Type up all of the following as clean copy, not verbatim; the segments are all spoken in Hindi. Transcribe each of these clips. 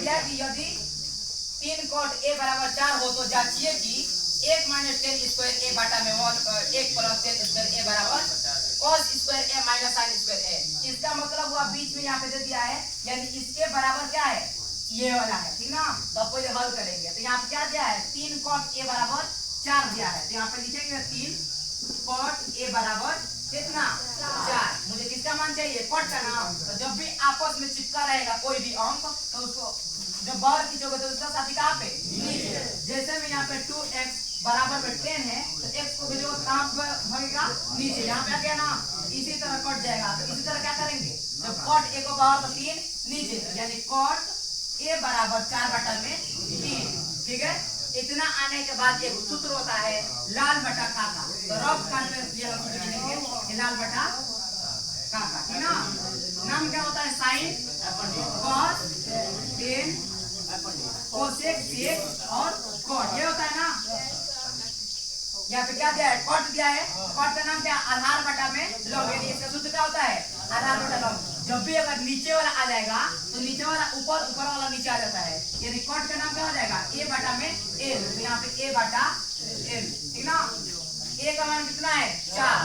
दिया कि यदि 3 cot a बराबर 4 हो तो जांचिए कि 1 माइनस 10 स्क्वायर a बटा में 1 प्लस 10 स्क्वायर a बराबर cos square a minus sin square a। इसका मतलब हुआ बीच में यहाँ पे दे दिया है, यानी इसके बराबर क्या है, ये वाला है, ठीक ना। तो पहले हल करेंगे तो यहाँ पे क्या दिया है, 3 cot a बराबर 4 दिया है, तो यहाँ पे लिखेंगे 3 cot a बराबर कितना 4। मुझे किसका मान चाहिए, cot का नाम। तो जब भी आपस में चिपका रहेगा कोई भी अंक तो उसको जब बाहर खींचोगे तो उसका साथी कहाँ पे, नीचे। जैसे में यहाँ पे 2x बराबर में 10 है तो x को भेजोगे कहाँ भागेगा, नीचे। यहाँ पे क्या ना इसी तरह कट जाएगा, तो इसी तरह क्या करेंगे, जब cot a को बाहर तो 3 नीचे, यानी cot a बराबर 4 बटा में 3, ठीक है। इतना आने के बाद एक सूत्र होता है लाल बटा काका, तो रफ काट में ये सूत्र लिखेंगे लाल बटा काका, ठीक ना। नाम क्या होता है, साइन cos 10 कोसेक सेक और कॉट, ये होता है ना। यहाँ पे क्या दिया है, कॉट दिया है, कॉट का नाम क्या, आधार बटा में लॉग, यानी इसका सूत्र क्या होता है, आधार बटा लॉग। जब भी अगर नीचे वाला आ जाएगा तो नीचे वाला ऊपर, ऊपर वाला नीचे आ जाता है, यानी कॉट का नाम क्या हो जाएगा, a बटा में l। तो यहाँ पे a बटा l, ठीक ना। a का मान कितना है 4,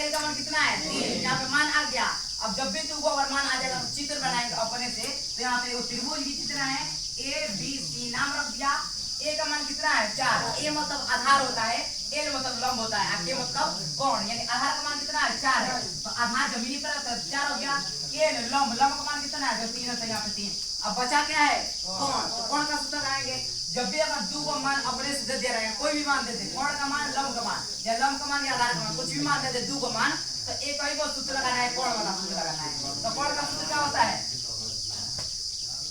l का मान कितना है 3, यहाँ पे मान आ गया। अब जब भी तुमको अगर मान आ जाएगा तो चित्र बनाएंगे अपने से। तो यहाँ पे त्रिभुज की चित्र है a b c, नाम रख दिया। a का मान कितना है 4, a मतलब आधार होता है, l मतलब लंब होता है, k मतलब कोण, यानी आधार का मान कितना है 4 है। तो आधार जमीनी पर 4 हो गया, l लंब, लंब का मान कितना है, जो 3 है, यहाँ पे 3। अब बचा क्या है, कोण। तो कोण का सूत्र लगाएंगे, जब भी अगर दो को मान अपने से दे रहे हैं, कोई भी मान दे दे, कोण का मान, लंब का मान, या लंब का मान या आधार का मान, कुछ भी मान दे दे, दो को मान, तो एक ही को सूत्र लगाना है, कोण वाला सूत्र लगाना है। तो कोण का सूत्र क्या होता है,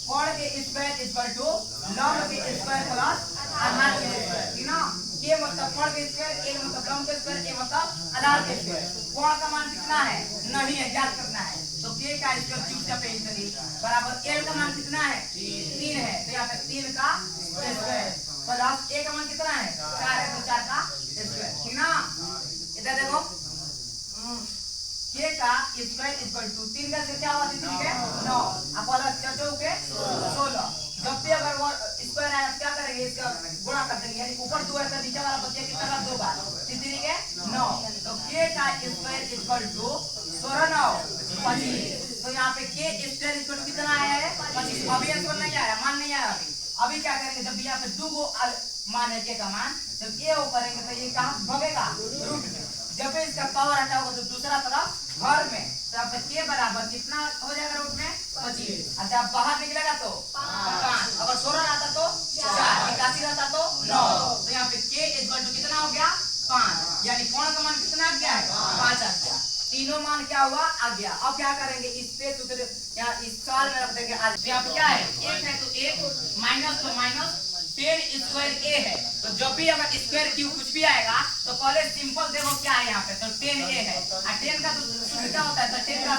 कोण के स्क्वायर इक्वल टू लंब के स्क्वायर प्लस आधार के स्क्वायर, ठीक ना। के मतलब कोण के स्क्वायर, l मतलब लंब के स्क्वायर, a मतलब आधार के स्क्वायर। कोण का मान कितना है, नहीं है, ज्ञात करना है। तो k का स्क्वायर चुपचाप पेश करिए बराबर l का मान कितना है 3 है, तो यहाँ पे 3 का स्क्वायर प्लस a का मान कितना है 4 है, तो 4 का स्क्वायर, ठीक ना। इधर देखो k का स्क्वायर इक्वल टू 3 का क्या हुआ, 3 के 9, अब प्लस 4 के 16। जब भी अगर वो स्क्वायर आया क्या करेंगे, इसका गुणा कर देंगे, यानी ऊपर 2 है तो नीचे वाला बच्चे कितना का 2 बार, 3 के 9। तो k का स्क्वायर इक्वल टू 16 9 25। तो यहाँ पे k स्क्वायर इक्वल टू कितना आया है 25। अभी आंसर नहीं आया, मान नहीं आया। अभी क्या करेंगे, जब यहाँ पे 2 को मान है k का मान, जब ये वो करेंगे तो ये कहाँ भगेगा, रूट में। जब भी इसका पावर हटा होगा तो दूसरा तरफ घर में, तो यहाँ पे k बराबर कितना हो जाएगा रूट में 25। और जब बाहर निकलेगा तो 5, अगर 16 आता तो 4, 81 रहता तो 9। तो यहाँ पे k इक्वल टू कितना हो गया 5, यानी कोण का मान कितना आ गया है 5 आ गया। तीनों मान क्या हुआ आ गया। अब क्या करेंगे, इस पे सूत्र यहाँ इस सवाल में रख देंगे। आज यहाँ पे क्या है, 1 है तो 1 माइनस तो माइनस 10 स्क्वायर a है। तो जब भी अगर स्क्वायर क्यूब कुछ भी आएगा तो पहले सिंपल देखो क्या है यहाँ पे, तो 10 a है। और 10 का सूत्र क्या होता है, तो 10 का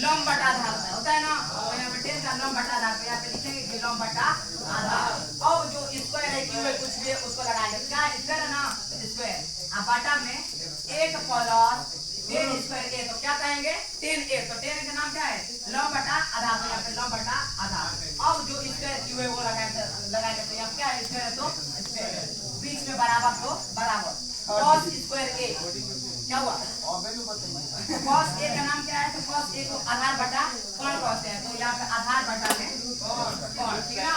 लंब बटा आधार होता है ना। तो यहाँ पे 10 का लंब बटा आधार, तो यहाँ पे लिखेंगे कि लंब बटा आधार। अब जो स्क्वायर है क्यूब है कुछ भी है उसको लगाएंगे, क्या स्क्वायर है ना स्क्वायर, और बटा में 1 प्लस 10 स्क्वायर a, तो क्या कहेंगे 10a। तो 10 का नाम क्या है, लंब बटा आधार, तो यहाँ पे लंब बटा आधार। अब जो स्क्वायर क्यूब है वो लगाएंगे, तो यहाँ क्या है स्क्वायर है तो स्क्वायर, बीच में बराबर तो बराबर, cos स्क्वायर a क्या हुआ, cos a का नाम क्या है, तो cos a को आधार बटा कोण कहते हैं। तो यहाँ पे आधार बटा में कोण, ठीक है ना।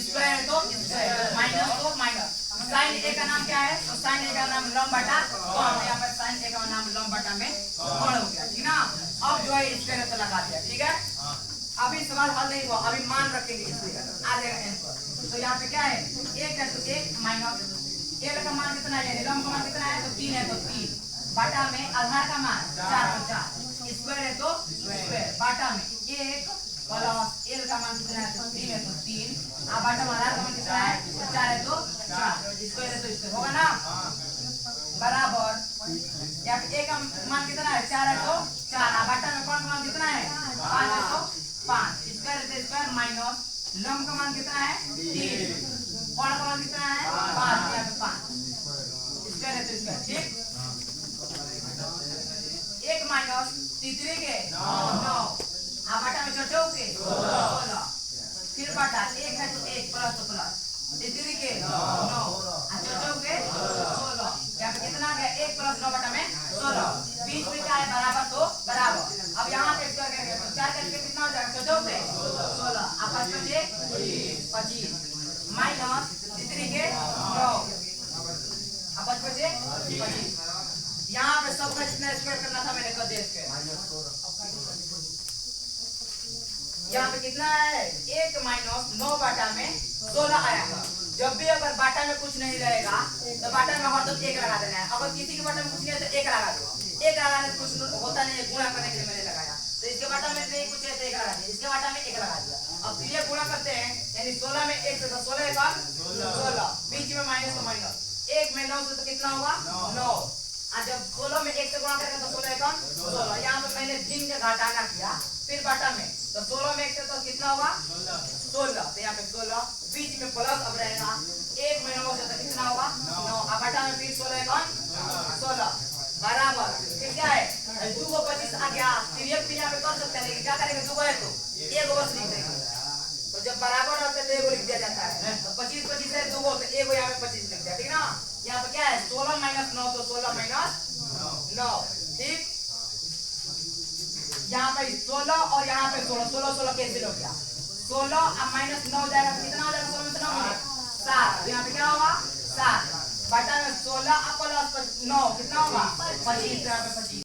स्क्वायर है तो स्क्वायर, माइनस तो माइनस। sin a का नाम क्या है, तो sin a का नाम लंब बटा कोण, यहाँ पर sin a का नाम लंब बटा में कोण हो गया, ठीक ना। अब जो है स्क्वायर तो लगा दिया, ठीक है। अभी सवाल हल नहीं हुआ, अभी मान रखेंगे इसलिए आ जाएगा आंसर। तो यहाँ पे क्या है 1 है तो 1 माइनस l का मान कितना है, लंब का मान कितना है, तो 3 है तो 3 बटा में आधार का मान 4 तो 4, स्क्वायर है तो स्क्वायर बटा में 1 प्लस l का मान कितना है, तो 3 है तो 3, अब बटा में आधार का मान कितना है, तो 4 है तो 4, स्क्वायर है तो स्क्वायर होगा ना बराबर। यहाँ पे a का मान कितना है 4 है तो 4, अब बटा में कोण का मान कितना है 5 है तो 5, स्क्वायर है तो स्क्वायर माइनस लंब का मान कितना है 3, कोण का मान कितना है 5, यहाँ पे 5 स्क्वायर है तो स्क्वायर, ठीक। 1 माइनस 3 के 9, अब बटा में 4 के 16, फिर बटा एक है तो एक प्लस तो प्लस तीन के 9 अच्छा चौके 16 यहाँ पे कितना आ गया 1 प्लस 9 बटा में 16 बीच में क्या है बराबर तो बराबर अब यहाँ पे स्क्वायर करेंगे तो 4 करके कितना हो जाएगा चौके 16 अब 5 बचे 25 माइनस तीन के 9 अब 5 बचे 25 यहाँ पे सबका जितना स्क्वायर करना था मैंने कर दिया स्क्वायर यहाँ पे कितना है 1 माइनस 9 बाटा में 16 आया। जब भी अगर बाटा में कुछ नहीं रहेगा तो बाटा में हर तो 1 लगा देना है। अगर किसी के बाटा में कुछ नहीं है तो 1 लगा दो। 1 लगाने से कुछ होता नहीं है, गुणा करने के लिए मैंने लगाया तो इसके बाटा में नहीं कुछ है तो 1 लगा दिया, इसके बाटा में 1 लगा दिया। अब फिर ये गुणा करते हैं यानी 16 में 1 से तो 16 का 16 बीच में माइनस तो माइनस 1 में 9 से तो कितना होगा 9 और जब 16 में 1 से गुणा करेंगे तो 16 का 16 यहाँ पे मैंने भिन्न के घटाना किया फिर बाटा में तो 16 में 1 से तो कितना होगा 16 तो यहाँ पे 16 बीच में प्लस अब रहेगा 1 में 9 से तो कितना होगा 9 अब बाटा में फिर 16 का 16 बराबर फिर क्या है 2 को 25 आ गया फिर ये भी यहाँ पे कर सकते हैं लेकिन क्या करेंगे 2 को है तो 1 बस लिख देंगे तो जब बराबर होते हैं तो 1 लिख दिया जाता है तो 25 25 है 2 को तो 1 यहाँ पे 25 लिख दिया ठीक ना। यहाँ पे क्या है 16 माइनस 9 तो 16 माइनस 9 ठीक। यहाँ पे 16 और यहाँ पे 16 16 16 कैंसिल हो गया 16 अब माइनस 9 जाएगा तो कितना हो जाएगा 16 में से 9 मिले 7 यहाँ पे क्या होगा 7 बटा में 16 अब प्लस 9 कितना होगा 25 यहाँ पे 25।